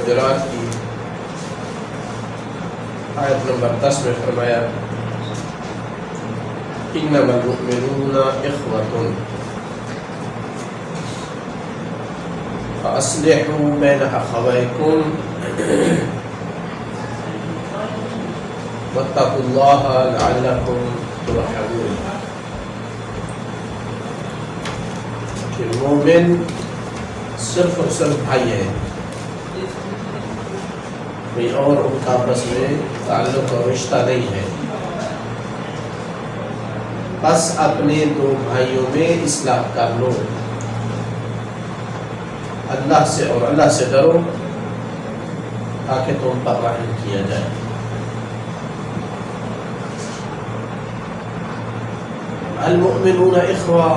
حجرات کی آیت نمبر 10 میں فرمایا انما المؤمنون اخوة فاصلحوا بین اخویکم واتقوا اللہ لعلکم ترحمون. کہ مومن صرف اور صرف بھائی ہے، کوئی اور ان کا آپس میں تعلق اور رشتہ نہیں ہے. بس اپنے دو بھائیوں میں اصلاح کر لو، اللہ سے اور اللہ سے ڈرو تاکہ تم پر رحم کیا جائے. المؤمنون اخوہ،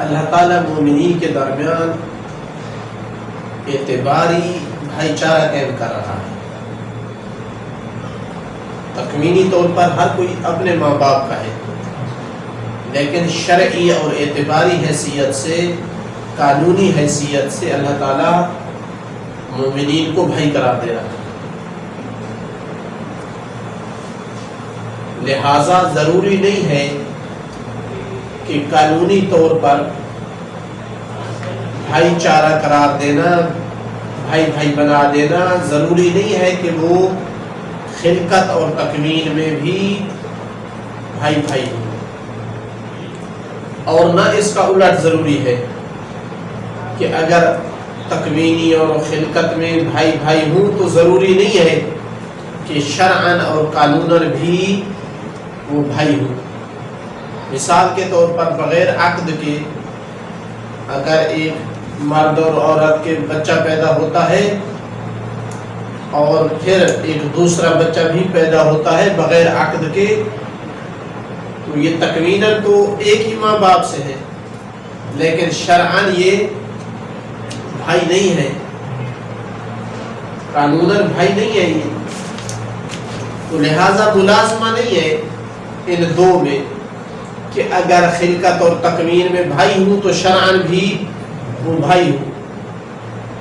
اللہ تعالیٰ مومنین کے درمیان اعتباری بھائی چارہ قائم کر رہا ہے. تکوینی طور پر ہر کوئی اپنے ماں باپ کا ہے، لیکن شرعی اور اعتباری حیثیت سے، قانونی حیثیت سے اللہ تعالیٰ مومنین کو بھائی قرار دے رہا ہے. لہذا ضروری نہیں ہے کہ قانونی طور پر بھائی چارہ قرار دینا، بھائی بھائی بنا دینا ضروری نہیں ہے کہ وہ خلقت اور تکوین میں بھی بھائی بھائی ہوں، اور نہ اس کا الٹ ضروری ہے کہ اگر تکوینی اور خلقت میں بھائی بھائی ہوں تو ضروری نہیں ہے کہ شرعاً اور قانوناً بھی وہ بھائی ہوں. مثال کے طور پر بغیر عقد کے اگر ایک مرد اور عورت کے بچہ پیدا ہوتا ہے اور پھر ایک دوسرا بچہ بھی پیدا ہوتا ہے بغیر عقد کے، تو یہ تکویناً تو ایک ہی ماں باپ سے ہے، لیکن شرعاً یہ بھائی نہیں ہے، قانوناً بھائی نہیں ہے یہ. تو لہذا ملازمہ نہیں ہے ان دو میں کہ اگر خلقت اور تکوین میں بھائی ہوں تو شرعاً بھی وہ بھائی ہوں،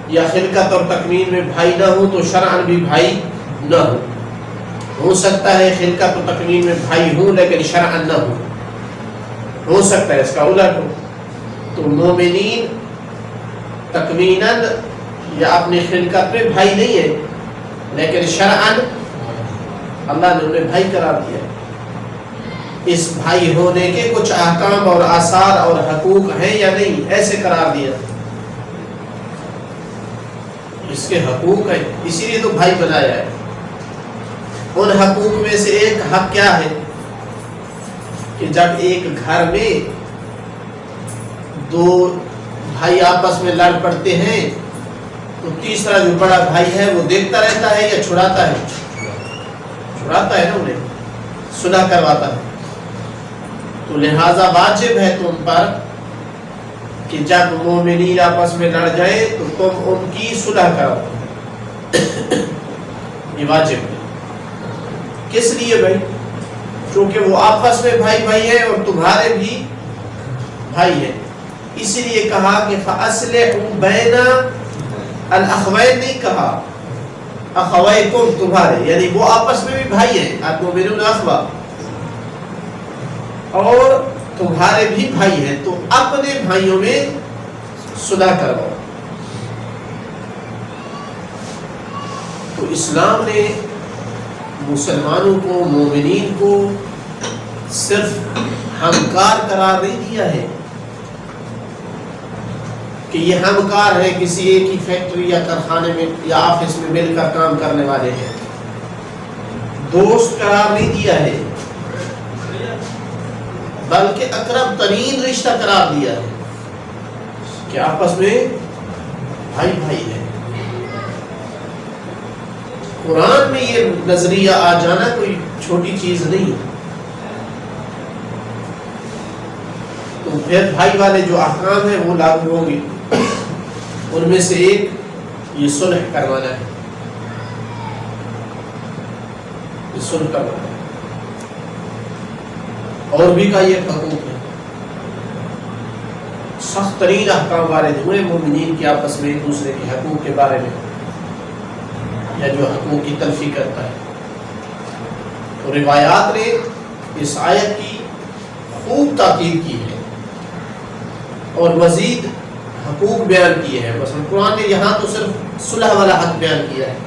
یا خلقت اور تکوین میں بھائی نہ ہوں تو شرعاً بھی بھائی نہ ہوں. ہو سکتا ہے خلقت اور تکوین میں بھائی ہوں لیکن شرعاً نہ ہو سکتا ہے اس کا الٹ ہو. تو مومنین تکویناً یا اپنی خلقت میں بھائی نہیں ہے، لیکن شرعاً اللہ نے انہیں بھائی قرار دیا. اس بھائی ہونے کے کچھ احکام اور آثار اور حقوق ہیں یا نہیں، ایسے قرار دیا. اس کے حقوق ہیں، اسی لیے تو بھائی بنایا ہے. ان حقوق میں سے ایک حق کیا ہے کہ جب ایک گھر میں دو بھائی آپس میں لڑ پڑتے ہیں تو تیسرا جو بڑا بھائی ہے وہ دیکھتا رہتا ہے یا چھڑاتا ہے؟ چھڑاتا ہے نا، انہیں صلح کرواتا ہے. تو لہذا واجب ہے تم پر کہ جب مومنین آپس میں لڑ جائیں تو تم ان کی صلح کرو. یہ واجب ہے. کس لیے بھائی؟ چونکہ وہ آپس میں بھائی بھائی ہیں اور تمہارے بھی بھائی ہیں. اسی لیے کہا کہ فَأَصْلِحُوا بَيْنَ الْأَخْوَيْنِ نہیں کہا اخویکم تمہارے، یعنی وہ آپس میں بھی بھائی ہیں، المؤمنون اخوہ، اور تمہارے بھی بھائی ہیں، تو اپنے بھائیوں میں صلح کرواؤ. تو اسلام نے مسلمانوں کو، مومنین کو صرف ہمکار قرار نہیں دیا ہے کہ یہ ہمکار ہے کسی ایک ہی فیکٹری یا کارخانے میں یا آفس میں مل کر کام کرنے والے ہیں. دوست قرار نہیں دیا ہے، بلکہ اقرب ترین رشتہ قرار دیا ہے کہ آپس میں بھائی بھائی ہے. قرآن میں یہ نظریہ آ جانا کوئی چھوٹی چیز نہیں. تو پھر بھائی والے جو احکام ہیں وہ لاگو ہوں گے. ان میں سے ایک یہ صلح کروانا ہے، یہ صلح کروانا ہے. اور بھی کا یہ حقوق ہے. سخت ترین احکام وارد ہوئے مومنین کے آپس میں ایک دوسرے کے حقوق کے بارے میں یا جو حقوق کی تلفی کرتا ہے. تو روایات نے اس آیت کی خوب تاکید کی ہے اور مزید حقوق بیان کیے ہیں. مثلا قرآن نے یہاں تو صرف صلح والا حق بیان کیا ہے.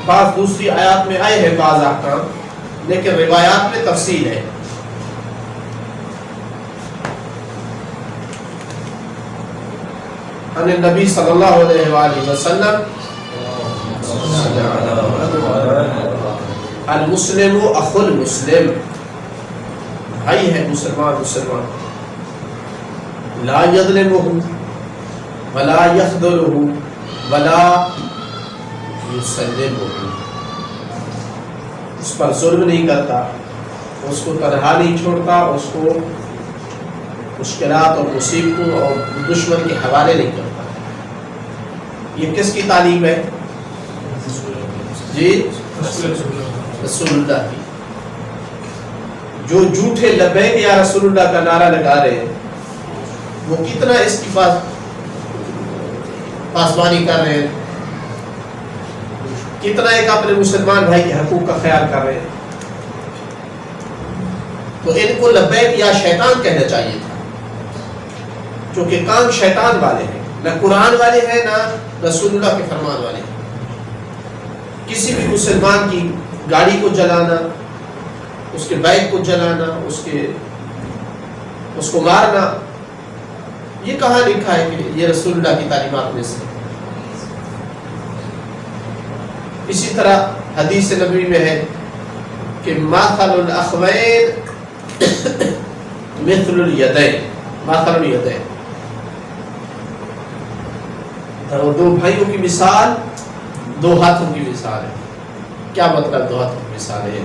بعض دوسری آیات میں آئے ہیں بعض احکام، لیکن روایات میں تفصیل ہے. ان النبی صلی اللہ علیہ وآلہ وسلم المسلم اخو المسلم، بھائی ہے مسلمان لا یظلمہ ولا یخذلہ ولا یسلمہ، اس پر ظلم نہیں کرتا، اس کو تنہا نہیں چھوڑتا، اس کو مشکلات اور مصیبتوں اور دشمن کے حوالے نہیں کرتا. یہ کس کی تعلیم ہے؟ جی رسول اللہ کی. جو جھوٹے لبیک یا رسول اللہ کا نعرہ لگا رہے ہیں وہ کتنا اس کی پاسبانی کر رہے ہیں، کتنا ایک اپنے مسلمان بھائی کے حقوق کا خیال کر رہے ہیں. تو ان کو لبیک یا شیطان کہنا چاہیے تھا، کیونکہ کام شیطان والے ہیں، نہ قرآن والے ہیں نہ رسول اللہ کے فرمان والے ہیں. کسی بھی مسلمان کی گاڑی کو جلانا، اس کے بائک کو جلانا، اس کو مارنا، یہ کہاں لکھا ہے کہ یہ رسول اللہ کی تعلیمات میں سے؟ اسی طرح حدیث نبوی میں ہے کہ مثل الاخوین مثل الیدین، مثل الیدین، دو بھائیوں کی مثال دو ہاتھوں کی مثال ہے. کیا مطلب دو ہاتھوں کی مثال ہے؟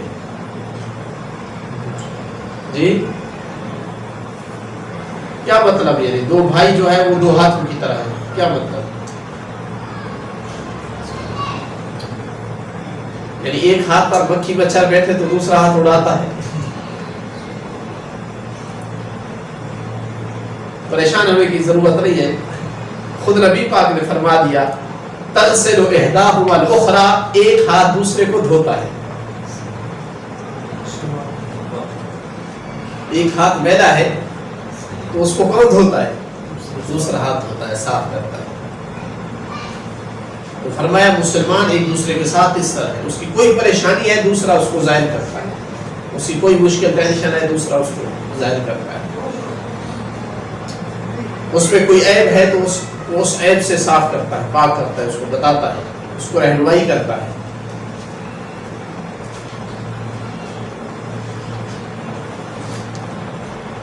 جی کیا مطلب؟ یعنی دو بھائی جو ہے وہ دو ہاتھوں کی طرح ہے، کیا مطلب؟ یعنی ایک ہاتھ پر مکھی مچھر بیٹھے تو دوسرا ہاتھ اڑاتا ہے. پریشان ہونے کی ضرورت نہیں ہے، خود نبی پاک نے فرما دیا تغسل احداہما الاخری، ایک ہاتھ دوسرے کو دھوتا ہے. ایک ہاتھ میلا ہے تو اس کو کون دھوتا ہے؟ دوسرا ہاتھ دھوتا ہے، صاف کرتا ہے. تو فرمایا مسلمان ایک دوسرے کے ساتھ اس طرح ہے، اس کی کوئی پریشانی ہے دوسرا اس کو ظاہر کرتا ہے، اس کی کوئی مشکل ٹینشن ہے دوسرا اس کو ظاہر کرتا ہے، اس پہ کوئی عیب ہے تو اس عیب سے صاف کرتا ہے، پاک کرتا ہے، اس کو بتاتا ہے، اس کو رہنمائی کرتا ہے.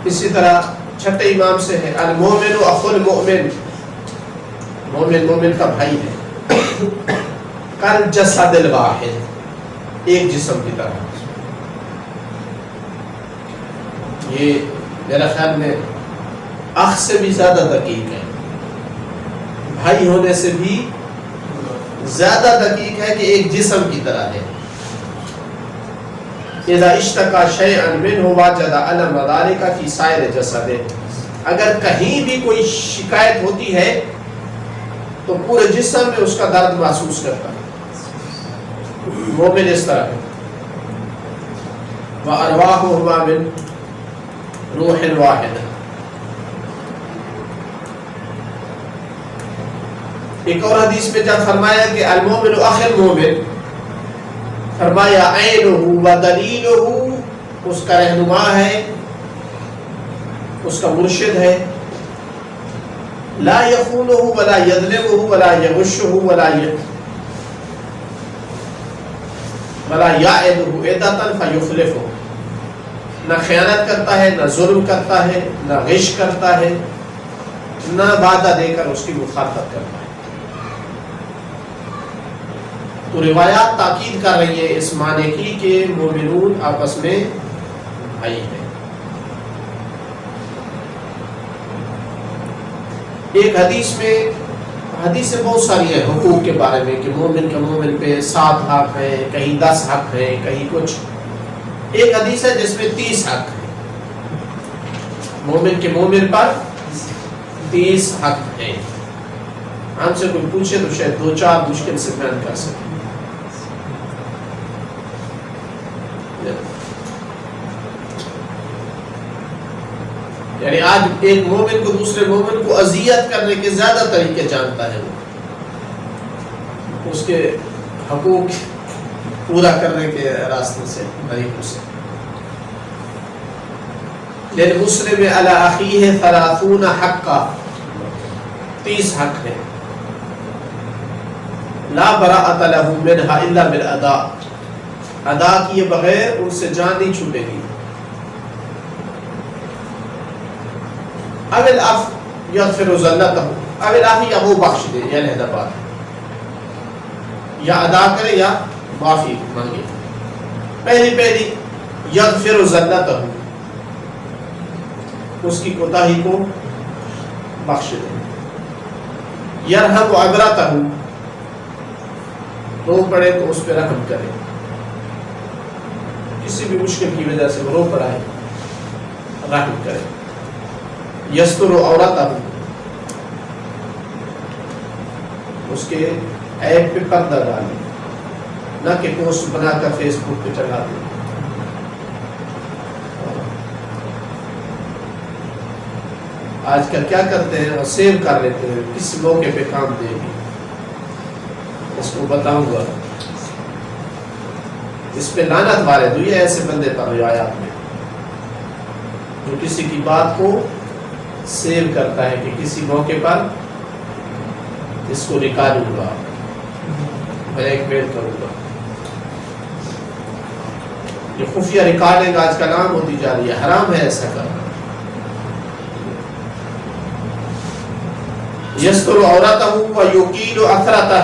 اسی طرح چھٹے امام سے ہے المومن اخو المؤمن، مومن مومن کا بھائی ہے، کالجسد الواحد، ایک جسم کی طرح. یہ میرا خیال میں اخ سے بھی زیادہ دقیق ہے، بھائی ہونے سے بھی زیادہ دقیق ہے کہ ایک جسم کی طرح ہے. اذا اشتکا شیئا منہ وجد الم ذلک فی سائر جسدہ، اگر کہیں بھی کوئی شکایت ہوتی ہے تو پورے جسم میں اس کا درد محسوس کرتا ہے. مومن اس طرح ہے. وارواحہما من روح واحد. ایک اور حدیث میں جب فرمایا کہ المومن اخ المومن، فرمایا عینہ و دلیلہ، اس کا رہنما ہے، اس کا مرشد ہے. لا یخونہ ولا یظلمہ ولا یغشہ ولا یعدہ عدۃ فیخلفہ، نہ خیانت کرتا ہے، نہ ظلم کرتا ہے، نہ غش کرتا ہے، نہ وعدہ دے کر اس کی مخالفت کرتا ہے. تو روایات تاکید کر رہی ہے اس معنی کی کہ مومنون آپس میں بھائی ہیں. ایک حدیث میں، حدیثیں بہت ساری ہیں حقوق کے بارے میں کہ مومن کا مومن پہ 7 حق ہیں، کہیں 10 حق ہیں، کہیں کچھ. ایک حدیث ہے جس میں 30 حق ہیں. مومن کے مومن پر 30 حق ہیں. ہم سے کوئی پوچھے تو شاید 2-4 مشکل سے بیان کر سکیں. یعنی آج ایک مومن کو دوسرے مومن کو اذیت کرنے کے زیادہ طریقے جانتا ہے، اس کے حقوق پورا کرنے کے راستے سے، طریقوں سے. للمسلم علی اخیہ 30 حقا، 30 حق ہے. لا براءۃ لہ منہا الا بالاداء، ادا کیے بغیر ان سے جان نہیں چھوٹے گی. اول اف یغفر ذلتہ، اول اف یا وہ بخش دے، یہ علیحدہ بات ہے. یا ادا کرے یا معافی مانگے. پہلی یغفر ذلتہ، اس کی کوتاہی کو بخش دے. یرحم عبرتہ، رو پڑے تو اس پہ رحم کرے. کسی بھی مشکل کی وجہ سے وہ رو پڑا ہے، رحم کرے. یستر عورتہ، اس کے عیب پہ پردہ ڈالے، نہ کہ پوسٹ بنا کر فیس بک پہ چڑھا دے. آج کل کیا کرتے ہیں، اور سیو کر لیتے ہیں، کس موقع پہ کام دے گی. اس کو بتاؤں گا، اس پہ لعنت وارد ہوئی ہے ایسے بندے پر روایات میں، جو کسی کی بات کو سیو کرتا ہے کہ کسی موقع پر اس کو نکالوں گا، بلیک میل کروں گا. یہ خفیہ ریکارڈنگ آج کل عام ہوتی جا رہی ہے، حرام ہے ایسا کرنا. یستر عورتہ ویقیل اثرتہ،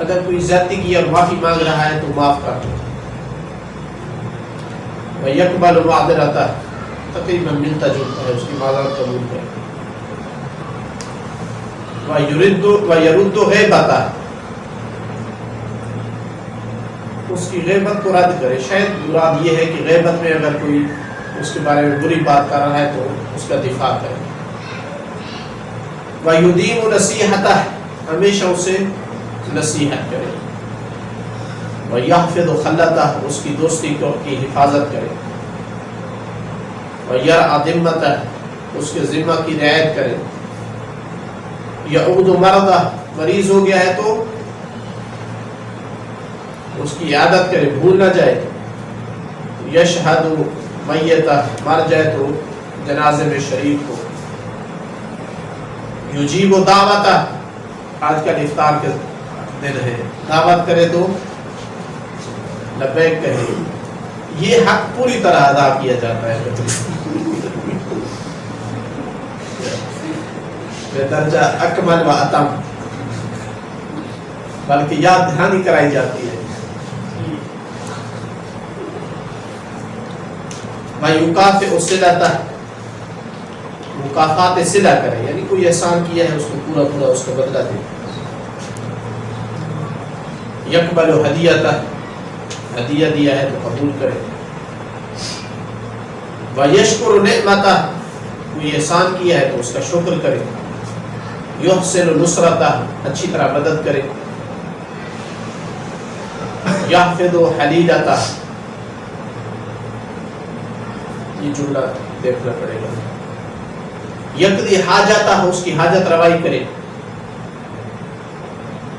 اگر کوئی زیادتی کی اور معافی مانگ رہا ہے تو معاف کر دو. ویقبل معذرتہ، تقریباً ملتا جلتا ہے، اس کی معذرت قبول کرے. وَيَرُدُّ غیبتہ، اس کی غیبت کو رد کرے. شاید مراد یہ ہے کہ غیبت میں اگر کوئی اس کے بارے میں بری بات کر رہا ہے تو اس کا دفاع کرے. وَيُدِيمُ نَصِيحَتَهُ، ہمیشہ اسے نصیحت کرے. وَيَحْفِظُ خَلَّتَهُ، اس کی دوستی کی حفاظت کرے. وَيَرْعَ ذِمَّتَهُ، اس کے ذمہ کی رعایت کرے. یعود مرضہ، مریض ہو گیا ہے تو اس کی عیادت کرے، بھول نہ جائے. یشہد میتہ، مر جائے تو جنازے میں شریک ہو. یجیب دعوتہ، آج کل افطار کے دن ہے، دعوت کرے تو لبیک کہے. یہ حق پوری طرح ادا کیا جاتا ہے. درجہ اکمل و اتم، بلکہ یاد دہانی کرائی جاتی ہے. وَيُكَافِئُ صِلَتَهُ، مکافات صلہ کرے، یعنی کوئی احسان کیا ہے اس کو پورا اس کا بدلہ دے. یقبل ہدیتہ، ہدیہ دیا ہے تو قبول کرے. وَيَشْكُرُ نِعْمَتَهُ، کوئی احسان کیا ہے تو اس کا شکر کرے. یحسن نصرتہ، اچھی طرح مدد کرے. یحفظ حلیلتہ، یہ جملہ دیکھنا پڑے گا. یقضی حاجتہ، اس کی حاجت روائی کرے.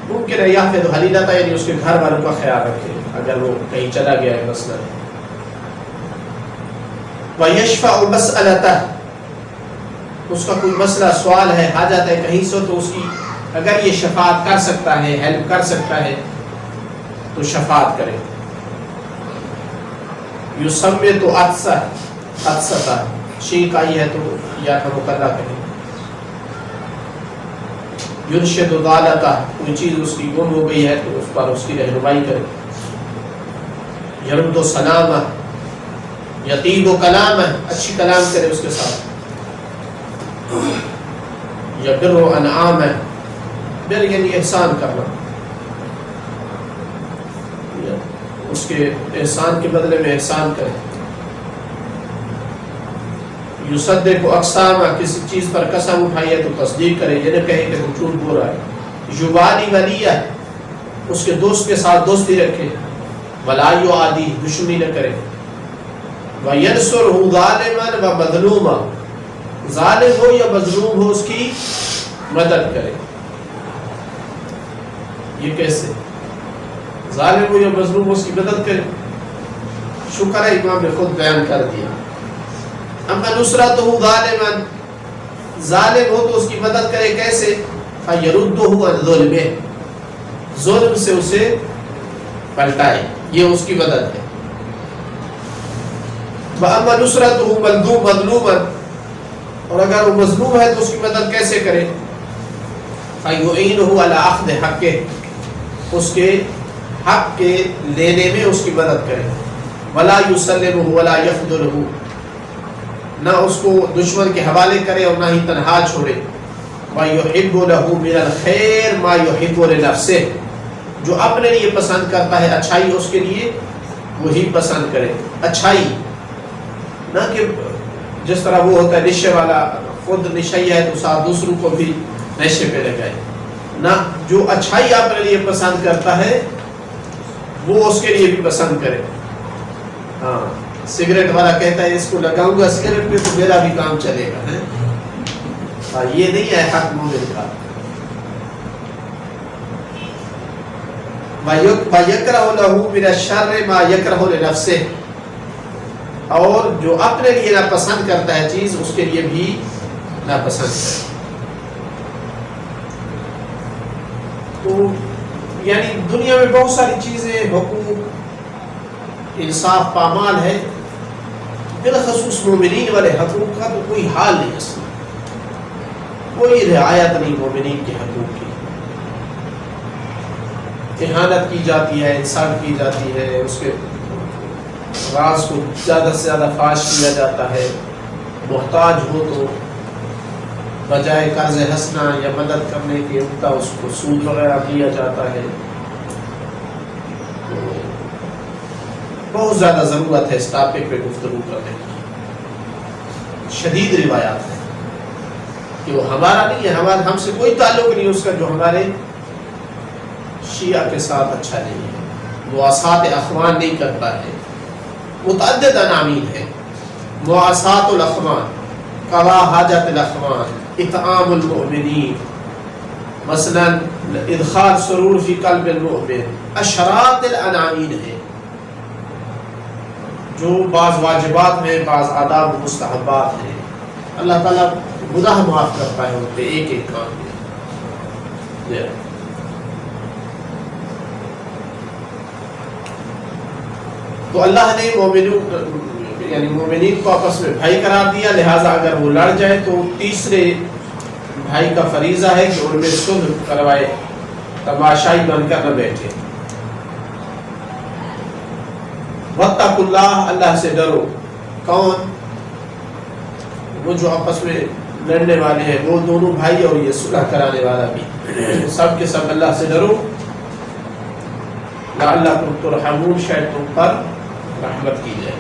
ممکن ہے یحفظ حلیلتہ یعنی اس کے گھر والوں کا خیال رکھے اگر وہ کہیں چلا گیا ہے مثلا. وَيَشْفَعُ مَسْأَلَتَهُ، اس کا کوئی مسئلہ سوال ہے، حاجت ہے کہیں سے، تو اس کی اگر یہ شفاعت کر سکتا ہے، ہیلپ کر سکتا ہے تو شفاعت کرے. یُسَمِّتُ عَطْسَتَهُ، چھینک آئی ہے تو یا مقررہ کرے. یرشد ضالتہ، کوئی چیز اس کی گم ہو گئی ہے تو اس پر اس کی رہنمائی کرے. یرد سلامہ، یطیب کلامہ، اچھی کلام کرے اس کے ساتھ. یبر انعامہ، بر یعنی احسان کرنا، اس کے احسان کے بدلے میں احسان کرے. یصدق اقسامہ، کسی چیز پر قسم اٹھائی ہے تو تصدیق کرے، یہ نہ کہے کہ وہ جھوٹ بول رہا ہے۔ یوالی ولیہ، اس کے دوست کے ساتھ دوستی رکھے، ولا یعادی، دشمنی نہ کرے، وینصرہ ظالما و مظلوما، ظالم ہو یا مظلوم ہو اس کی مدد کرے۔ یہ کیسے؟ ظالم ہو یا مظلوم ہو اس کی مدد کرے، شکر ہے امام نے خود بیان کر دیا۔ اما نصرتہ ظالما، ظالم ہو تو اس کی مدد کرے کیسے؟ فیردہ عن ظلمہ، ظلم سے اسے پلٹائے، یہ اس کی مدد ہے۔ واما نصرتہ مظلوما، اور اگر وہ مظلوم ہے تو اس کی مدد کیسے کرے؟ فیعینہ علی اخذ حقہ، اس کے حق کے لینے میں اس کی مدد کرے، ولا یسلمہ ولا یخذلہ، نہ اس کو دشمن کے حوالے کرے اور نہ ہی تنہا چھوڑے، وَيُحِبُّ لَهُ مِنَ الْخَيْرِ مَا يُحِبُّ لِنَفْسِهِ، جو اپنے لیے پسند کرتا ہے اچھائی اس کے لیے وہی پسند کرے۔ اچھائی نہ کہ جس طرح وہ ہوتا ہے نشے والا، خود نشئی ہے تو ساتھ دوسروں کو بھی نشے پہ لگائے، نہ جو اچھائی اپنے لیے پسند کرتا ہے وہ اس کے لیے بھی پسند کرے۔ ہاں، سگریٹ والا کہتا ہے اس کو لگاؤں گا سگریٹ پہ تو میرا بھی کام چلے گا، ہے؟ یہ نہیں ہے حق مومن کا۔ وَيَكْرَهُ لَهُ مِنَ الشَّرِّ مَا يَكْرَهُ لِنَفْسِهِ، اور جو اپنے لیے ناپسند کرتا ہے چیز اس کے لیے بھی ناپسند ہے۔ تو یعنی دنیا میں بہت ساری چیزیں، حقوق، انصاف پامال ہے، بالخصوص مومنین والے حقوق کا تو کوئی حال نہیں، اصلا کوئی رعایت نہیں مومنین کے حقوق کی۔ اہانت کی جاتی ہے، انسان کی جاتی ہے، اس کے راز کو زیادہ سے زیادہ فاش کیا جاتا ہے، محتاج ہو تو بجائے قرض حسنہ یا مدد کرنے کے الٹا اس کو سود وغیرہ دیا جاتا ہے۔ بہت زیادہ ضرورت ہے اس ٹاپک پہ گفتگو کرنے کی، شدید روایات ہیں کہ وہ ہمارا نہیں ہے، ہم سے کوئی تعلق نہیں اس کا جو ہمارے شیعہ کے ساتھ اچھا نہیں ہے، مواسات اخوان نہیں کرتا ہے۔ متعدد عناوین ہیں، مواسات الاخوان، قضاء حاجت الاخوان، اطعام المؤمنین، مثلا ادخال سرور فی قلب المؤمن، اشراط العناوین ہیں جو بعض واجبات میں، بعض آداب و مستحبات ہیں۔ اللہ تعالیٰ گناہ معاف کرتا ہے ان پہ ایک ایک کام میں۔ تو اللہ نے مومنین کو آپس میں بھائی قرار دیا، لہٰذا اگر وہ لڑ جائے تو تیسرے بھائی کا فریضہ ہے کہ ان میں صلح کروائے، تماشائی بن کر نہ بیٹھے۔ واتقوا اللہ، اللہ سے ڈرو۔ کون؟ وہ جو آپس میں لڑنے والے ہیں، وہ دونوں بھائی اور یہ صلح کرانے والا بھی، سب کے سب اللہ سے ڈرو۔ لعلکم ترحمون، شاید تم پر رحمت کی جائے۔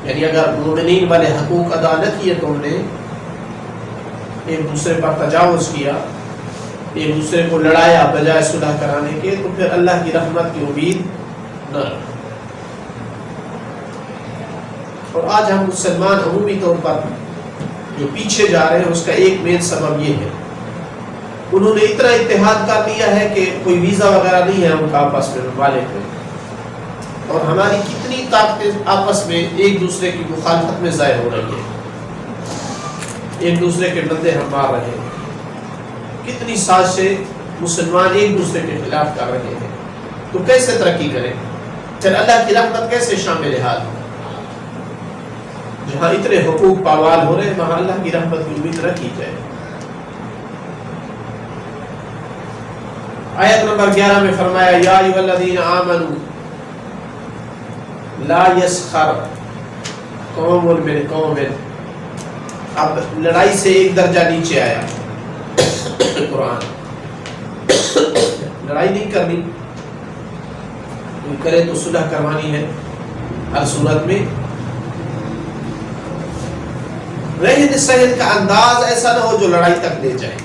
یعنی اگر مومنین والے حقوق ادا نہ کیے تو ہم نے ایک دوسرے پر تجاوز کیا، ایک دوسرے کو لڑایا بجائے صلح کرانے کے، تو پھر اللہ کی رحمت کی امید نہ رکھو۔ اور آج ہم مسلمان عمومی طور پر جو پیچھے جا رہے ہیں اس کا ایک مین سبب یہ ہے، انہوں نے اتنا اتحاد کر لیا ہے کہ کوئی ویزا وغیرہ نہیں ہے ان کا آپس میں ممالک میں، اور ہماری کتنی طاقتیں آپس میں ایک دوسرے کی مخالفت میں ظاہر ہو رہی ہے، ایک دوسرے کے بندے ہم مار رہے ہیں، کتنی سازشیں مسلمان ایک دوسرے کے خلاف کر رہے ہیں۔ تو کیسے ترقی کریں؟ پھر اللہ کی رحمت کیسے شامل حال ہو؟ جہاں اتنے حقوق پامال ہو رہے ہیں وہاں اللہ کی رحمت کی امید رکھی جائے۔ آیت نمبر 11 میں فرمایا یا ایھا الذین آمنوا لا یسخر قوم من قوم، اب لڑائی سے ایک درجہ نیچے آیا قرآن، لڑائی نہیں کرنی، کوئی کرے تو صلح کروانی ہے، ہر صورت میں رہن سہن کا انداز ایسا نہ ہو جو لڑائی تک لے جائے.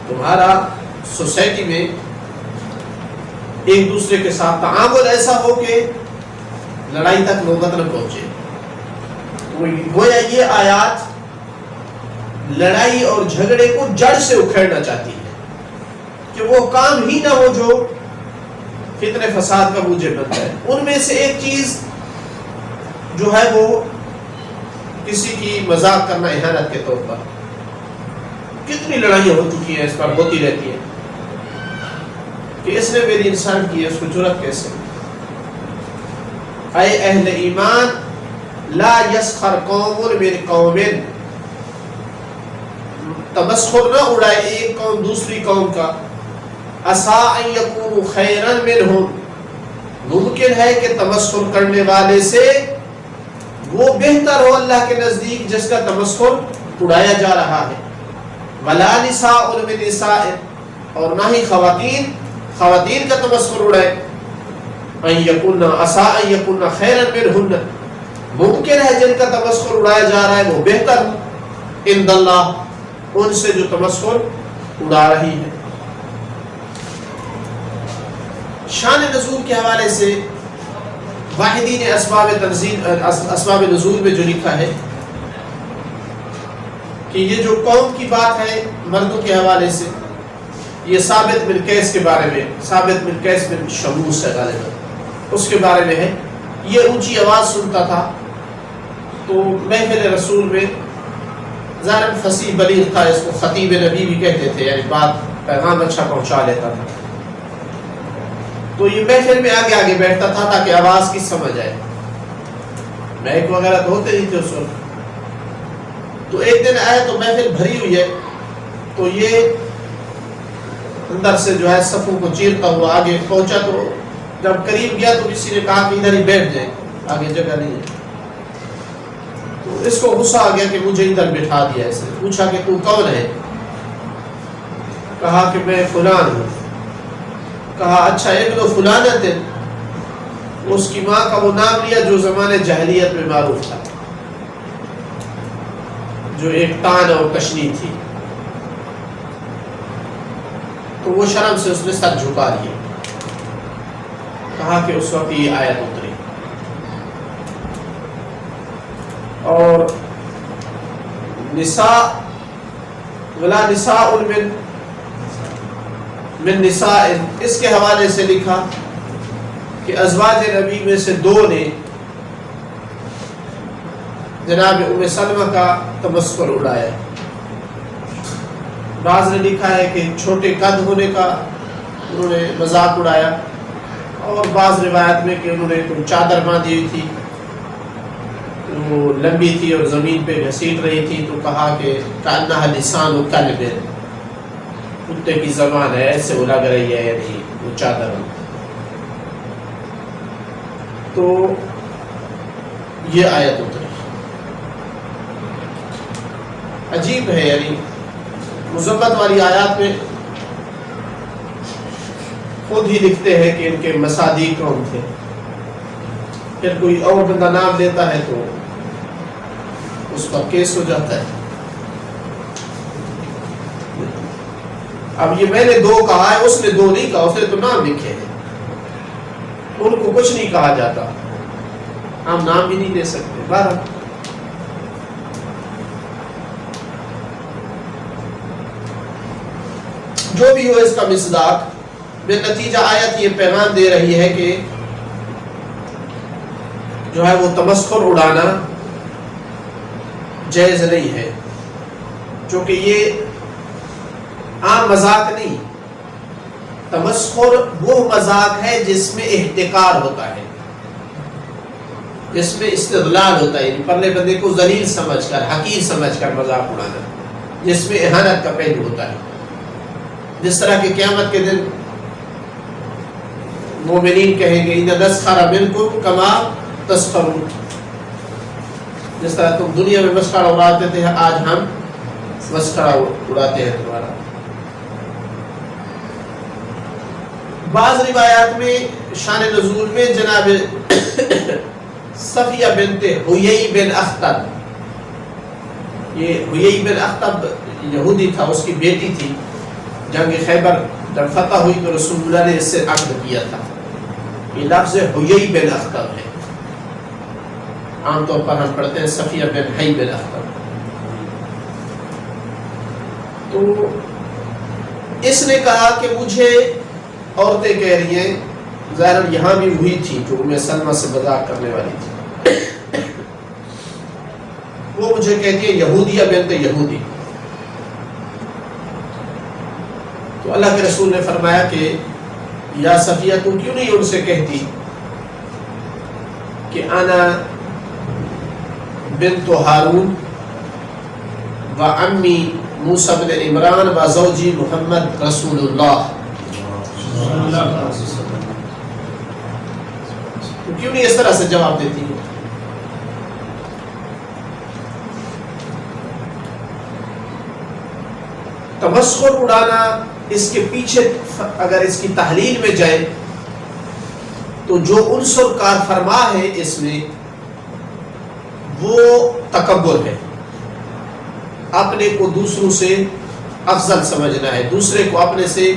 تمہارا سوسائٹی میں ایک دوسرے کے ساتھ تعامل ایسا ہو کہ لڑائی تک نوبت نہ پہنچے. گویا یہ آیات لڑائی اور جھگڑے کو جڑ سے اکھیڑنا چاہتی ہے کہ وہ کام ہی نہ ہو جو فتنہ فساد کا موجب بنتا ہے. ان میں سے ایک چیز جو ہے وہ کسی کی مذاق کرنا اہانت کے طور پر. کتنی لڑائیاں ہو چکی ہیں اس پر، ہوتی رہتی ہیں کہ اس نے میری انسان کی ہے، اس کو جرأت کیسے. اے اہل ایمان لا یسخر قوم من قوم، تمسخر نہ اڑائے ایک قوم دوسری قوم کا. عسیٰ ان یکونوا خیرا منہم، ممکن ہے کہ تمسخر کرنے والے سے وہ بہتر ہو اللہ کے نزدیک جس کا تمسخر اڑایا جا رہا ہے. ولا نساء من نساء، اور نہ ہی خواتین کا تمسخر اڑائے. ان یکن عسیٰ ان یکن خیرا منہن، ممکن ہے جن کا تمسخر اڑایا جا رہا ہے وہ بہتر ہو عند اللہ ان سے جو تمسخر اڑا رہی ہے. شان نزول کے حوالے سے واحدین اسباب نزول میں جو لکھا ہے کہ یہ جو قوم کی بات ہے مردوں کے حوالے سے، یہ ثابت بن قیس کے بارے میں، ثابت بن قیس بن شموس ہے غالباً، اس کے بارے میں ہے. یہ اونچی آواز سنتا تھا تو محفل رسول میں ظاہر فصیح بلیغ تھا، اس کو خطیب نبی بھی کہتے تھے، یعنی بات پیغام اچھا پہنچا لیتا تھا. تو یہ محفل میں آگے آگے بیٹھتا تھا تاکہ آواز کی سمجھ آئے. مائک وغیرہ تو ہوتے نہیں تھے اس وقت. تو ایک دن آئے تو محفل بھری ہوئی ہے، تو یہ اندر سے جو ہے صفوں کو چیرتا ہوا آگے پہنچا. تو جب قریب گیا تو کسی نے کہا کہ ادھر ہی بیٹھ جائے، آگے جگہ نہیں ہے. تو اس کو غصہ آ گیا کہ مجھے ادھر بٹھا دیا. اس نے پوچھا کہ تو کون ہے؟ کہا کہ میں فلان ہوں. کہا اچھا ابن فلانت، اس کی ماں کا وہ نام لیا جو زمانے جاہلیت میں معروف تھا، جو ایک تان اور کشنی تھی. تو وہ شرم سے اس نے سر جھکا لیا. کہا کہ اس وقت یہ آیت اتری اور نساء ولا نساء من نساء، اس کے حوالے سے لکھا کہ ازواج نبی میں سے دو نے جناب ام سلمہ کا تمسخر اڑایا. بعض نے لکھا ہے کہ چھوٹے قد ہونے کا انہوں نے مذاق اڑایا، اور بعض روایت میں کہ انہوں نے کوئی چادر باندھی ہوئی تھی، وہ لمبی تھی اور زمین پہ گھسیٹ رہی تھی، تو کہا کہ کانہا لسان کلب، کتے کی زبان ہے، ایسے وہ لگ رہی ہے، یعنی وہ چادر. تو یہ آیت اتری. عجیب ہے، یعنی مذمت والی آیات میں خود ہی لکھتے ہیں کہ ان کے مصادیق کون تھے. پھر کوئی اور بندہ نام لیتا ہے تو اس پر کیس ہو جاتا ہے. اب یہ میں نے دو کہا ہے، اس نے دو نہیں کہا، اس نے تو نام لکھے ہیں. ان کو کچھ نہیں کہا جاتا، ہم نام بھی نہیں لے سکتے. بہرحال جو بھی ہو اس کا مصداق بالنتیجہ آیت یہ پیغام دے رہی ہے کہ جو ہے وہ تمسخر اڑانا جائز نہیں ہے، چونکہ یہ عام مذاق نہیں. تمسخر وہ مذاق ہے جس میں احتقار ہوتا ہے، جس میں استدلال ہوتا ہے، پرلے بندے کو ذلیل سمجھ کر، حقیر سمجھ کر مذاق اڑانا، جس میں اہانت کا پہلو ہوتا ہے. جس طرح کہ قیامت کے دن مومنین کہیں گے اِنَّ نَسْخَرَ مِنْكُمْ كَمَا تَسْخَرُونَ، جس طرح تم دنیا میں مسخرہ اڑاتے تھے آج ہم مسخرہ اڑاتے ہیں تمہارا. بعض روایات میں شان نزول میں جناب صفیہ بنت حیی بن اخطب، یہ حیی بن اخطب یہودی تھا، اس کی بیٹی تھی، جنگ خیبر جب فتح ہوئی تو رسول اللہ نے اس سے عقد کیا تھا. یہ لفظ حیی بن اخطب ہے، عام طور پر ہم پڑھتے ہیں صفیہ بن حیی بن اخطب. تو اس نے کہا کہ مجھے عورتیں کہہ رہی ہیں، ظاہر یہاں بھی وہی تھی جو ام سلمہ سے مذاق کرنے والی تھی، وہ مجھے کہتی ہے یہودیہ بنت یہودی. تو اللہ کے رسول نے فرمایا کہ یا صفیہ تم کیوں نہیں ان سے کہتی کہ انا بنت ہارون و امی موسیٰ بن عمران و زوجی محمد رسول اللہ. کیوں نہیں اس طرح سے جواب دیتی ہے؟ تمسخر اڑانا، اس کے پیچھے اگر اس کی تحلیل میں جائے تو جو عنصر کار فرما ہے اس میں وہ تکبر ہے، اپنے کو دوسروں سے افضل سمجھنا ہے، دوسرے کو اپنے سے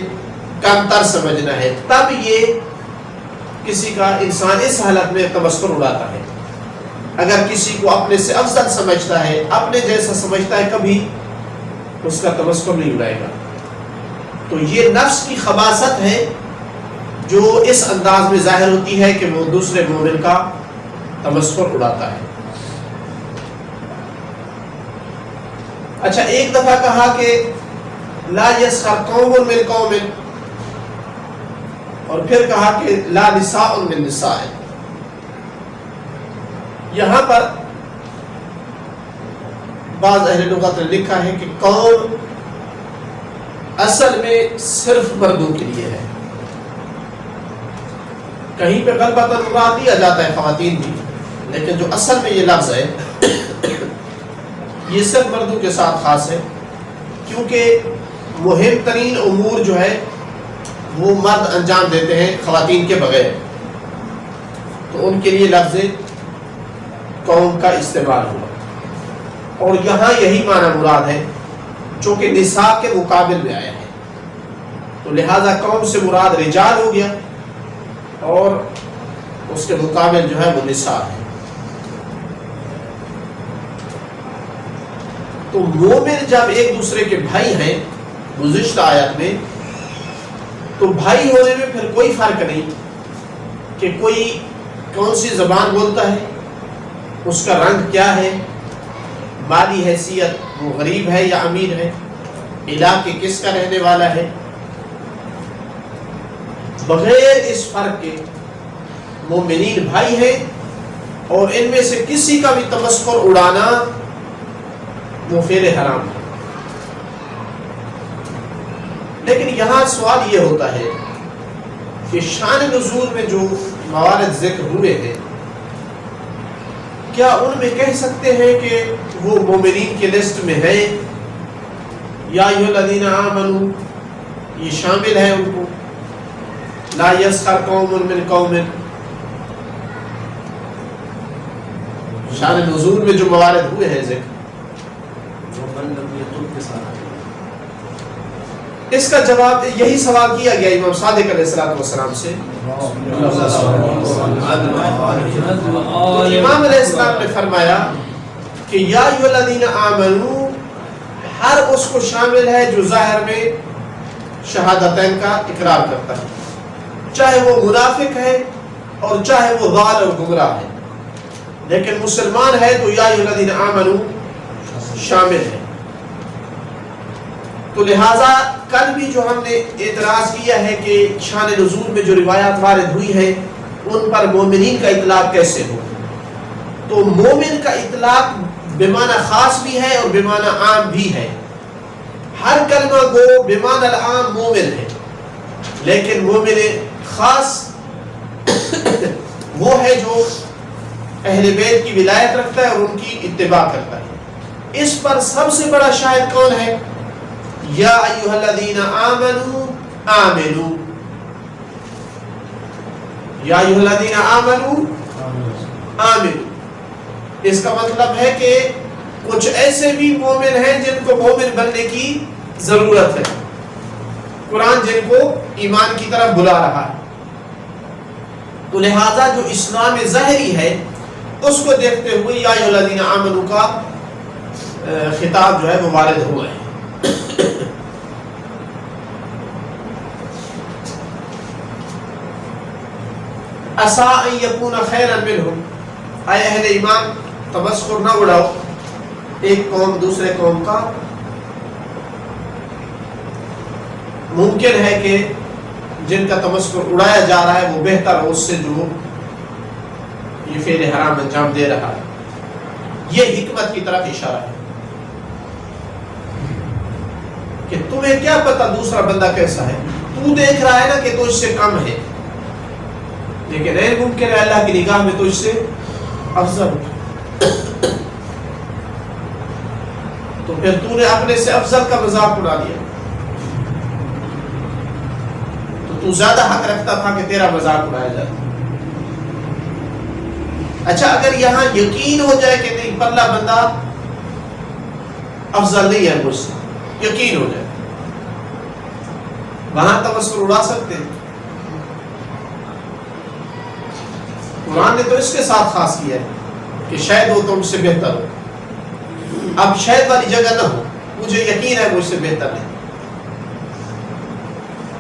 کمتر سمجھنا ہے. تب یہ کسی کا انسان اس حالت میں تمسخر اڑاتا ہے. اگر کسی کو اپنے سے افضل سمجھتا ہے، اپنے جیسا سمجھتا ہے، کبھی اس کا تمسخر نہیں اڑائے گا. تو یہ نفس کی خباثت ہے جو اس انداز میں ظاہر ہوتی ہے کہ وہ دوسرے مومن کا تمسخر اڑاتا ہے. اچھا، ایک دفعہ کہا کہ لا یسخر قوم من قوم، اور پھر کہا کہ لا نساء من نساء. یہاں پر بعض اہل لغت نے لکھا ہے کہ قوم اصل میں صرف مردوں کے لیے ہے. کہیں پہ غلبۃ مراد دیا جاتا ہے خواتین بھی، لیکن جو اصل میں یہ لفظ ہے یہ صرف مردوں کے ساتھ خاص ہے، کیونکہ مہم ترین امور جو ہے وہ مرد انجام دیتے ہیں خواتین کے بغیر، تو ان کے لیے لفظ قوم کا استعمال ہوا. اور یہاں یہی معنی مراد ہے چونکہ نساء کے مقابل میں آیا ہے، تو لہذا قوم سے مراد رجال ہو گیا اور اس کے مقابل جو ہے وہ نساء ہے. تو مومن جب ایک دوسرے کے بھائی ہیں گزشتہ آیت میں، تو بھائی ہونے میں پھر کوئی فرق نہیں کہ کوئی کون سی زبان بولتا ہے، اس کا رنگ کیا ہے، مالی حیثیت وہ غریب ہے یا امیر ہے، علاقے کس کا رہنے والا ہے. بغیر اس فرق کے مومنین بھائی ہیں، اور ان میں سے کسی کا بھی تمسخر اڑانا وہ فعل حرام ہے. لیکن یہاں سوال یہ ہوتا ہے کہ شان نزول میں جو موارد ذکر ہوئے ہیں، کیا ان میں کہہ سکتے ہیں کہ وہ مومنین کی لسٹ میں ہیں؟ یا ایھا الذین آمنوا یہ شامل ہے ان کو، لا یسخر قوم من قوم. شان نزول میں جو موارد ہوئے ہیں ذکر، اس کا جواب یہی سوال کیا گیا امام صادق علیہ السلام سے. امام علیہ السلام نے فرمایا کہ یا ایھا الذین آمنوا ہر اس کو شامل ہے جو ظاہر میں شہادتین کا اقرار کرتا ہے، چاہے وہ منافق ہے اور چاہے وہ ضال اور گمراہ ہے، لیکن مسلمان ہے تو یا ایھا الذین آمنوا شامل ہے. تو لہٰذا کل بھی جو ہم نے اعتراض کیا ہے کہ شان نزول میں جو روایات وارد ہوئی ہے ان پر مومنین کا اطلاق کیسے ہو، تو مومن کا اطلاق بمعنی خاص بھی ہے اور بمعنی عام بھی ہے. ہر کلمہ گو بمعنی العام مومن ہے، لیکن مومن خاص وہ ہے جو اہل بیت کی ولایت رکھتا ہے اور ان کی اتباع کرتا ہے. اس پر سب سے بڑا شاہد کون ہے؟ یا ایھا الذین آمنوا آمنوا. یا ایھا الذین آمنوا آمنوا، اس کا مطلب ہے کہ کچھ ایسے بھی مومن ہیں جن کو مومن بننے کی ضرورت ہے، قرآن جن کو ایمان کی طرف بلا رہا ہے، تو لہذا جو اسلام ظاہری ہے اس کو دیکھتے ہوئے یا ایھا الذین آمنوا کا خطاب جو ہے وہ وارد ہوا ہے۔ عسیٰ ان یکون خیرا منہم، اے اہل ایمان تمسخر نہ اڑاؤ ایک قوم دوسرے قوم کا، ممکن ہے کہ جن کا تمسخر اڑایا جا رہا ہے وہ بہتر ہو اس سے جو یہ فعل حرام انجام دے رہا ہے۔ یہ حکمت کی طرف اشارہ ہے کہ تمہیں کیا پتا دوسرا بندہ کیسا ہے، تو دیکھ رہا ہے نا کہ تو اس سے کم ہے، لیکن غیر ممکن ہے اللہ کی نگاہ میں تو اس سے افضل ہو، تو پھر تو نے اپنے سے افضل کا مذاق اڑا دیا، تو زیادہ حق رکھتا تھا کہ تیرا مذاق اڑایا جاتا۔ اچھا اگر یہاں یقین ہو جائے کہ نہیں پرلا بندہ افضل نہیں ہے مجھ سے، یقین ہو جائے، وہاں تمسخر اڑا سکتے ہیں۔ قرآن نے تو اس کے ساتھ خاص کیا ہے کہ شاید وہ تم سے بہتر ہو، اب شاید والی جگہ نہ ہو، مجھے یقین ہے مجھ سے بہتر نہیں،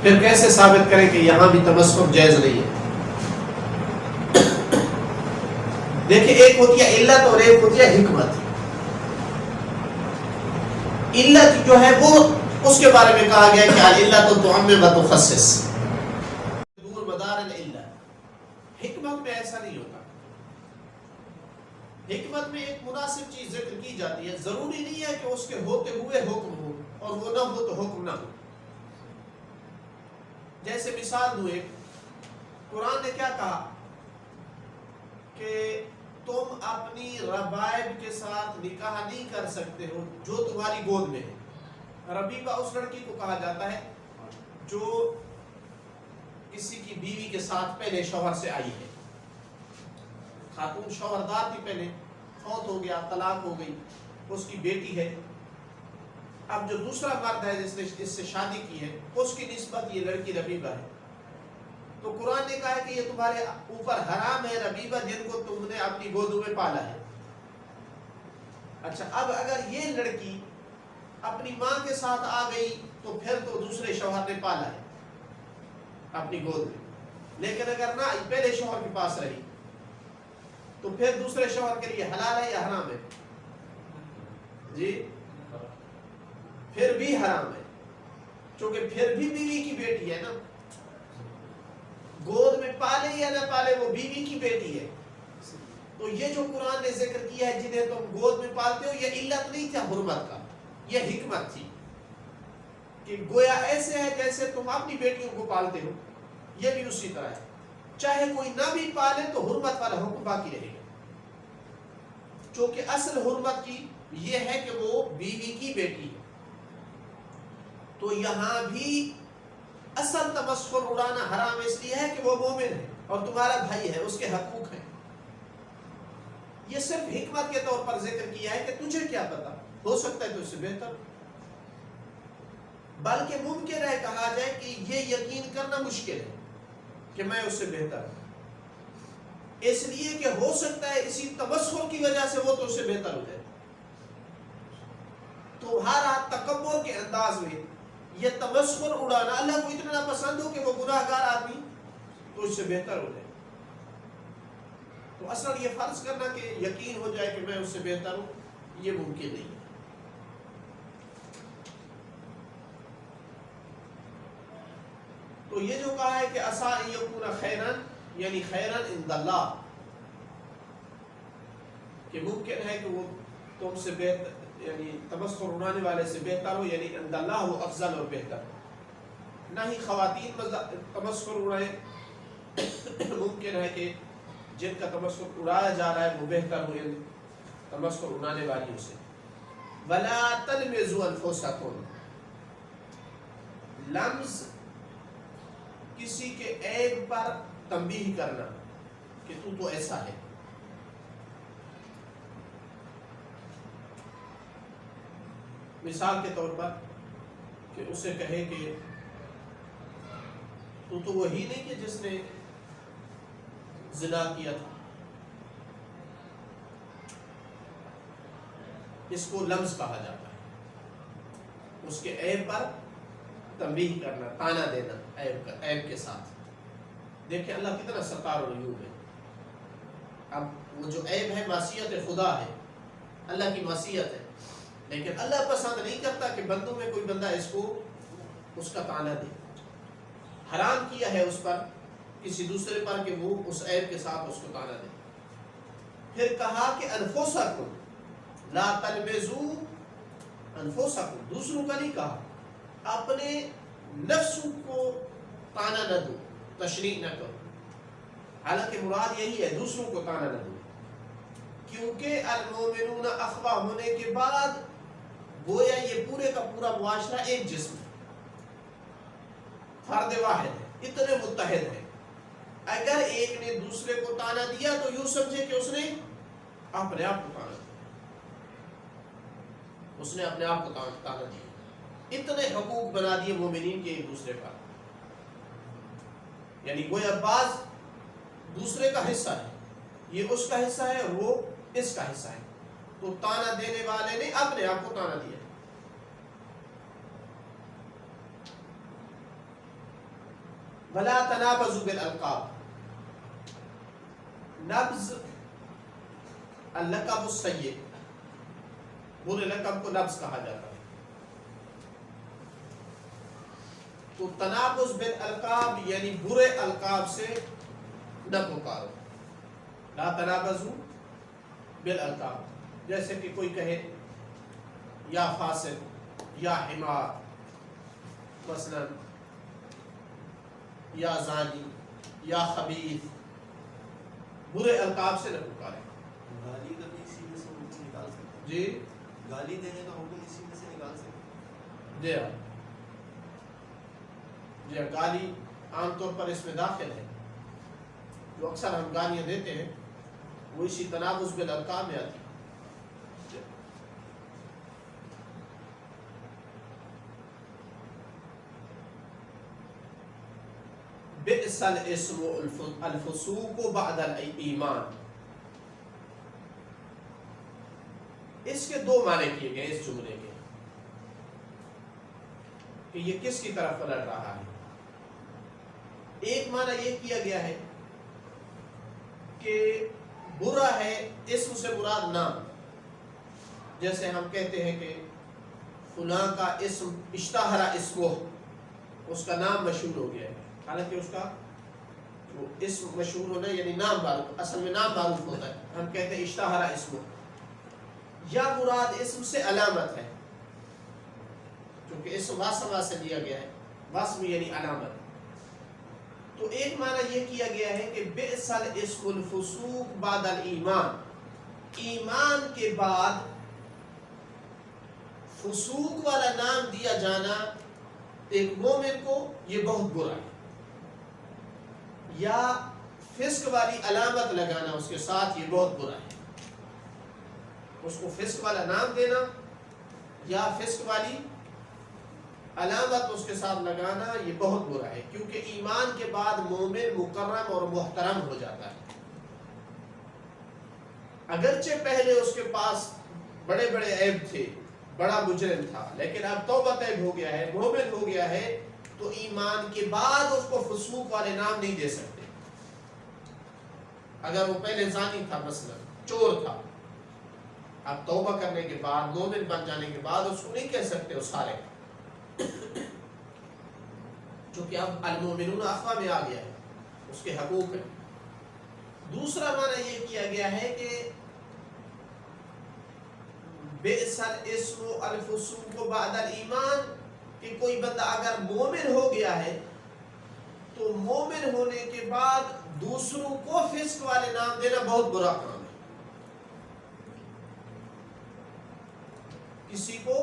پھر کیسے ثابت کریں کہ یہاں بھی تمسخر جائز نہیں ہے؟ دیکھیں ایک ہوتی ہے علت اور ایک ہوتی ہے حکمت۔ علت جو ہے وہ اس کے بارے میں کہا گیا کہ العلت تعمم وتخصص، دور مدار العلت۔ حکمت میں ایسا نہیں ہوتا، حکمت میں ایک مناسب چیز ذکر کی جاتی ہے، ضروری نہیں ہے کہ اس کے ہوتے ہوئے حکم ہو اور وہ نہ ہو تو حکم نہ ہو۔ جیسے مثال دوں ایک، قرآن نے کیا کہا کہ تم اپنی ربائب کے ساتھ نکاح نہیں کر سکتے ہو جو تمہاری گود میں ہے۔ ربیبہ اس لڑکی کو کہا جاتا ہے جو کسی کی بیوی کے ساتھ پہلے شوہر سے آئی ہے، خاتون شوہردار تھی، پہلے فوت ہو گیا، طلاق ہو گئی، اس کی بیٹی ہے، اب جو دوسرا مرد ہے جس نے اس سے شادی کی ہے اس کی نسبت یہ لڑکی ربیبہ ہے، تو قرآن نے کہا ہے کہ یہ تمہارے اوپر حرام ہے ربیبہ جن کو تم نے اپنی گودوں میں پالا ہے۔ اچھا اب اگر یہ لڑکی اپنی ماں کے ساتھ آ گئی تو پھر تو دوسرے شوہر نے پالا ہے اپنی گود میں، لیکن اگر نہ پہلے شوہر کے پاس رہی تو پھر دوسرے شوہر کے لیے حلال ہے یا حرام ہے؟ جی پھر بھی حرام ہے، چونکہ پھر بھی بیوی کی بیٹی ہے نا، گود میں پالے یا نہ پالے وہ بیوی کی بیٹی ہے۔ تو یہ جو قرآن نے ذکر کیا ہے جنہیں تم گود میں پالتے ہو، یہ علت نہیں تھا حرمت کا، یہ حکمت تھی کہ گویا ایسے ہے جیسے تم اپنی بیٹیوں کو پالتے ہو، یہ بھی اسی طرح ہے، چاہے کوئی نہ بھی پالے تو حرمت والا حکم باقی رہے گا، چونکہ اصل حرمت کی یہ ہے کہ وہ بیوی کی بیٹی ہے۔ تو یہاں بھی اصل تمسخر اڑانا حرام اس لیے ہے کہ وہ مومن ہے اور تمہارا بھائی ہے، اس کے حقوق ہیں۔ یہ صرف حکمت کے طور پر ذکر کیا ہے کہ تجھے کیا پتا، ہو سکتا ہے تو اس سے بہتر، بلکہ ممکن ہے کہا جائے کہ یہ یقین کرنا مشکل ہے کہ میں اس سے بہتر ہوں، اس لیے کہ ہو سکتا ہے اسی تمسخر کی وجہ سے وہ تو اس سے بہتر ہو جائے۔ تمہارا تکبر کے انداز میں یہ تمسخر اڑانا اللہ کو اتنا پسند ہو کہ وہ گناہگار آدمی تو اس سے بہتر ہو جائے۔ تو اصل یہ فرض کرنا کہ یقین ہو جائے کہ میں اس سے بہتر ہوں، یہ ممکن نہیں ہے۔ تو یہ جو کہا ہے کہ عسیٰ ان یکون خیرا، یعنی خیرا عند اللہ، کہ ممکن ہے کہ وہ تم سے بہتر، یعنی تمسخر اڑانے والے سے بہتر ہو، یعنی عند اللہ وہ افضل اور بہتر، نہ ہی خواتین تمسخر اڑائے، ممکن ہے کہ جن کا تمسخر اڑایا جا رہا ہے وہ بہتر ہو یعنی تمسخر اڑانے والیوں سے۔ وَلَا تَلْمِزُوا أَنفُسَكُمْ، لمز کسی کے عیب پر تنبیہ کرنا کہ تو ایسا ہے. مثال کے طور پر کہ اسے کہے کہ تو وہی نہیں کہ جس نے زنا کیا تھا. اس کو لمز کہا جاتا ہے. اس کے عیب پر تنبیہ کرنا، طعنہ دینا عیب کے ساتھ. دیکھیں اللہ کتنا ستار و عیوب ہے. اب وہ جو عیب ہے معصیت خدا ہے، اللہ کی معصیت ہے، لیکن اللہ پسند نہیں کرتا کہ بندوں میں کوئی بندہ اس کا طعنہ دے. حرام کیا ہے اس پر کسی دوسرے پر کہ وہ اس عیب کے ساتھ اس کو طعنہ دے. پھر کہا کہ انفسکم لا تلمزوا انفسکم، دوسروں کا نہیں کہا، اپنے نفسوں کو طعنہ نہ دو، تشریح نہ کرو. حالانکہ مراد یہی ہے دوسروں کو طعنہ نہ دو، کیونکہ المومنون اخوہ ہونے کے بعد گویا یہ پورے کا پورا معاشرہ ایک جسم ہے، فرد واحد ہے، اتنے متحد ہیں. اگر ایک نے دوسرے کو طعنہ دیا تو یوں سمجھے کہ اس نے اپنے آپ کو طعنہ دیا، اس نے اپنے آپ کو طعنہ دیا. اتنے حقوق بنا دیے مومنین کے ایک دوسرے پر، یعنی گویا بعض دوسرے کا حصہ ہے، یہ اس کا حصہ ہے اور وہ اس کا حصہ ہے. تو طعنہ دینے والے نے اپنے آپ کو طعنہ دیا. وَلَا تَنَابَزُوا بِالْأَلْقَابِ، نبز اللقب السیء، برے لقب کو نبز کہا جاتا ہے. تو تنابز بالالقاب یعنی برے القاب سے نہ پکارو. لا تنابزوا بالالقاب، جیسے کہ کوئی کہے یا فاسق یا حمار مثلا، یا زانی یا خبیث، برے القاب سے نہ پکارے. گالی کا بھی اسی میں سے حکم نکال سکتے ہیں. جی گالی دینے کا حکم اسی میں سے نکال سکتے ہیں. جی ہاں، جی ہاں، گالی عام طور پر اس میں داخل ہے. جو اکثر ہم گالیاں دیتے ہیں وہ اسی تنابز بالالقاب میں آتی ہے. بئس الاسم الفسوق بعد الایمان، اس کے دو معنی کیے گئے اس جملے کے کہ یہ کس کی طرف پلٹ رہا ہے. ایک معنی یہ کیا گیا ہے کہ برا ہے اسم سے مراد نام. جیسے ہم کہتے ہیں کہ فلاں کا اسم اشتہر اسمہ، اس کا نام مشہور ہو گیا ہے. حالانکہ اس کا وہ اسم مشہور ہونا یعنی نام معروف، اصل میں نام معروف ہوتا ہے. ہم کہتے ہیں اشتہر اسمہ. یا مراد اسم سے علامت ہے، کیونکہ اسم واسمہ سے لیا گیا ہے، واسم یعنی علامت. تو ایک معنی یہ کیا گیا ہے کہ بئس الاسم الفسوق بعد الایمان، ایمان کے بعد فسوق والا نام دیا جانا ایک مومن کو یہ بہت برا ہے. یا فسق والی علامت لگانا اس کے ساتھ یہ بہت برا ہے. اس کو فسق والا نام دینا یا فسق والی علامت اس کے ساتھ لگانا یہ بہت برا ہے، کیونکہ ایمان کے بعد مومن مکرم اور محترم ہو جاتا ہے. اگرچہ پہلے اس کے پاس بڑے بڑے عیب تھے، بڑا مجرم تھا، لیکن اب توبہ طیب ہو گیا ہے، مومن ہو گیا ہے، تو ایمان کے بعد اس کو فسوق والے نام نہیں دے سکتے. اگر وہ پہلے زانی تھا مثلا، چور تھا، اب توبہ کرنے کے بعد مومن بن جانے کے بعد اس کو نہیں کہہ سکتے وہ سارے، چونکہ اب المومنون اخوہ میں آ گیا ہے، اس کے حقوق ہیں. دوسرا معنی یہ کیا گیا ہے کہ بئس الاسم الفسوق بعد الایمان، کہ کوئی بندہ اگر مومن ہو گیا ہے تو مومن ہونے کے بعد دوسروں کو فسق والے نام دینا بہت برا کام ہے. کسی کو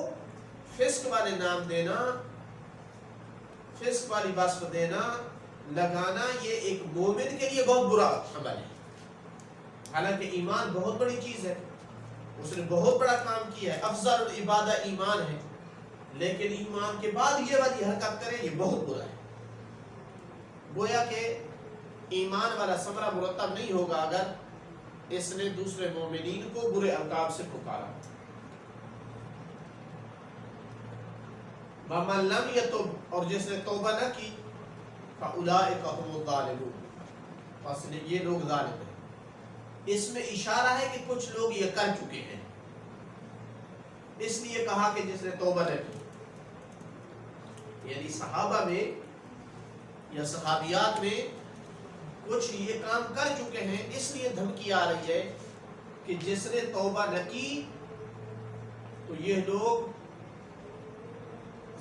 فسق والے نام دینا، فسق والی وصف دینا لگانا یہ ایک مومن کے لیے بہت برا عمل ہے. حالانکہ ایمان بہت بڑی چیز ہے، اس نے بہت بڑا کام کیا ہے، افضل العبادہ ایمان ہے، لیکن ایمان کے بعد یہ والی حرکت کرے یہ بہت برا ہے. گویا کہ ایمان والا ثمرہ مرتب نہیں ہوگا اگر اس نے دوسرے مومنین کو برے القاب سے پکارا. وَمَن لَّمْ يَتُبْ، اور جس نے توبہ نہ کی، فَأُولَٰئِكَ هُمُ الظَّالِمُونَ، پس یہ لوگ ظالم ہیں. اس میں اشارہ ہے کہ کچھ لوگ یہ کر چکے ہیں، اس لیے کہا کہ جس نے توبہ نہ کی. یعنی صحابہ میں یا صحابیات میں کچھ یہ کام کر چکے ہیں، اس لیے دھمکی آ رہی ہے کہ جس نے توبہ نہ کی تو یہ لوگ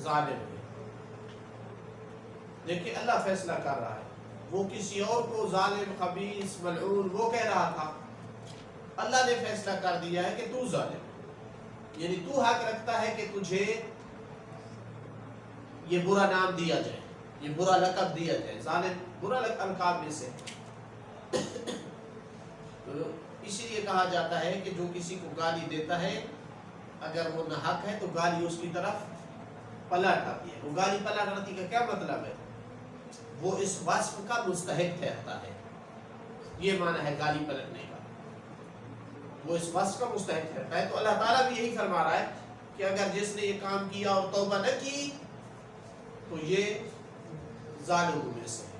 ظالم ہیں. دیکھیں اللہ فیصلہ کر رہا ہے. وہ کسی اور کو ظالم، خبیث، ملعون وہ کہہ رہا تھا، اللہ نے فیصلہ کر دیا ہے کہ تو ظالم، یعنی تو حق رکھتا ہے کہ تجھے یہ برا نام دیا جائے، یہ برا لقب دیا جائے. ظالم برا القاب میں سے. تو اسی لیے کہا جاتا ہے کہ جو کسی کو گالی دیتا ہے اگر وہ ناحق ہے تو گالی اس کی طرف پلٹ آتی ہے. وہ گالی پلٹ آتی کا کیا مطلب ہے؟ وہ اس وصف کا مستحق ٹھہرتا ہے. یہ معنی ہے گالی پلٹنے کا، وہ اس وصف کا مستحق ٹھہرتا ہے. تو اللہ تعالیٰ بھی یہی فرما رہا ہے کہ اگر جس نے یہ کام کیا اور توبہ نہ کی تو یہ ظالموں میں سے ہے.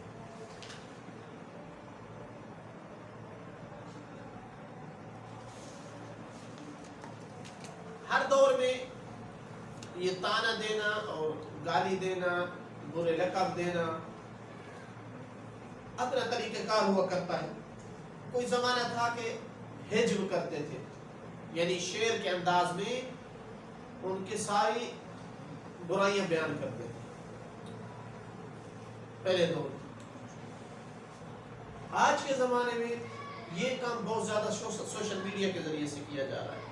ہر دور میں یہ تانا دینا اور گالی دینا، برے لقب دینا اپنا طریقہ کار ہوا کرتا ہے. کوئی زمانہ تھا کہ ہجو کرتے تھے، یعنی شعر کے انداز میں ان کی ساری برائیاں بیان کرتے تھے پہلے دور. آج کے زمانے میں یہ کام بہت زیادہ سوشل میڈیا کے ذریعے سے کیا جا رہا ہے.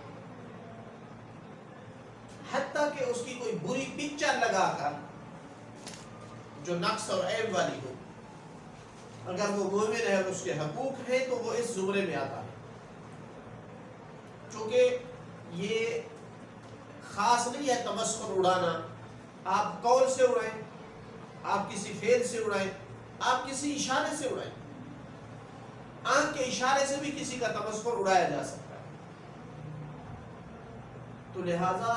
حتیٰ کہ اس کی کوئی بری پکچر لگا کر جو نقص اور عیب والی ہو، اگر وہ مومن ہے اور اس کے حقوق ہیں تو وہ اس زمرے میں آتا ہے. چونکہ یہ خاص نہیں ہے تمسخر اڑانا. آپ قول سے اڑائیں، آپ کسی فعل سے اڑائیں، آپ کسی اشارے سے اڑائیں. آنکھ کے اشارے سے بھی کسی کا تمسخر اڑایا جا سکتا ہے. تو لہذا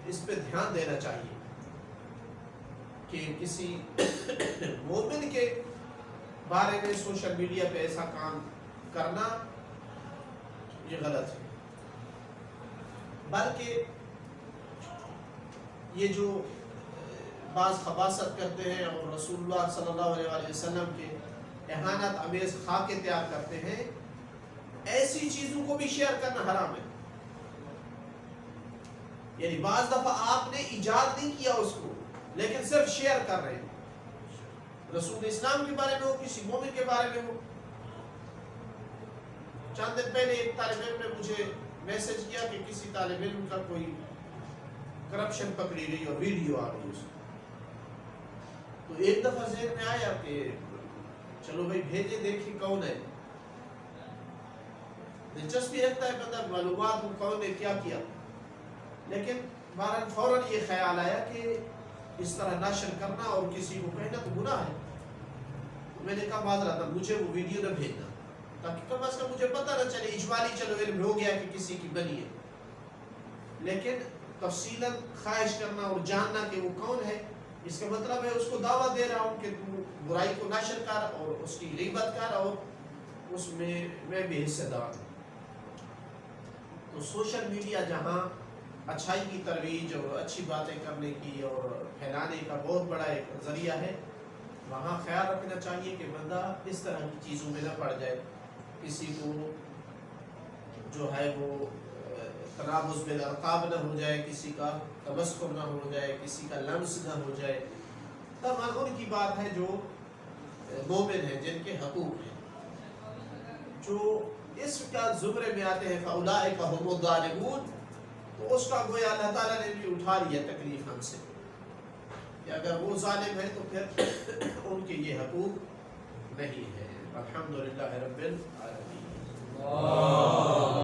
اس پہ دھیان دینا چاہیے کہ کسی مومن کے بارے میں سوشل میڈیا پہ ایسا کام کرنا یہ غلط ہے. بلکہ یہ جو بعض خباثت کرتے ہیں اور رسول اللہ صلی اللہ علیہ وسلم کے اہانت امیز خاکے تیار کرتے ہیں، ایسی چیزوں کو بھی شیئر کرنا حرام ہے. یعنی بعض دفعہ آپ نے ایجاد نہیں کیا اس کو، لیکن صرف شیئر کر رہے ہیں. رسول اسلام کے بارے میں ہو، کسی مومن کے بارے میں ہو. چند دن پہلے ایک طالب علم نے مجھے میسج کیا کہ کسی طالب علم کا کوئی کرپشن پکڑی گئی اور ویڈیو آ گئی اس میں. تو ایک دفعہ ذہن میں آیا کہ چلو بھائی بھیجے دیکھیں کون ہے. دلچسپی رکھتا ہے بندہ معلومات کون نے کیا کیا، لیکن بہرحال فوراً یہ خیال آیا کہ اس طرح نشر کرنا اور کسی کو کہنا تو گناہ ہے. میں نے کہا معذرت مجھے وہ ویڈیو نہ بھیجنا، تاکہ کم از کم مجھے پتہ نہ چلے. اجمالی چلو علم ہو گیا کہ کسی کی بنی ہے، لیکن تفصیلاً خواہش کرنا اور جاننا کہ وہ کون ہے، اس کا مطلب ہے اس کو دعوت دے رہا ہوں کہ تو برائی کو نشر کر اور اس کی غیبت کر اور اس میں بھی حصہ دار ہوں. تو سوشل میڈیا جہاں اچھائی کی ترویج اور اچھی باتیں کرنے کی اور پھیلانے کا بہت بڑا ایک ذریعہ ہے، وہاں خیال رکھنا چاہیے کہ بندہ اس طرح کی چیزوں میں نہ پڑ جائے. کسی کو جو ہے وہ تنابز بالالقاب نہ ہو جائے، کسی کا تمسخر نہ ہو جائے، کسی کا لمس نہ ہو جائے. تب ان کی بات ہے جو مومن ہیں، جن کے حقوق ہیں، جو اس کا زمرے میں آتے ہیں فَأُولَٰئِكَ هُمُ الظَّالِمُونَ. تو اس کا گویا اللہ تعالیٰ نے بھی اٹھا لیا تکلیف ہم سے. کہ اگر وہ ظالم ہے تو پھر ان کے یہ حقوق نہیں ہے. الحمدللہ رب العالمین.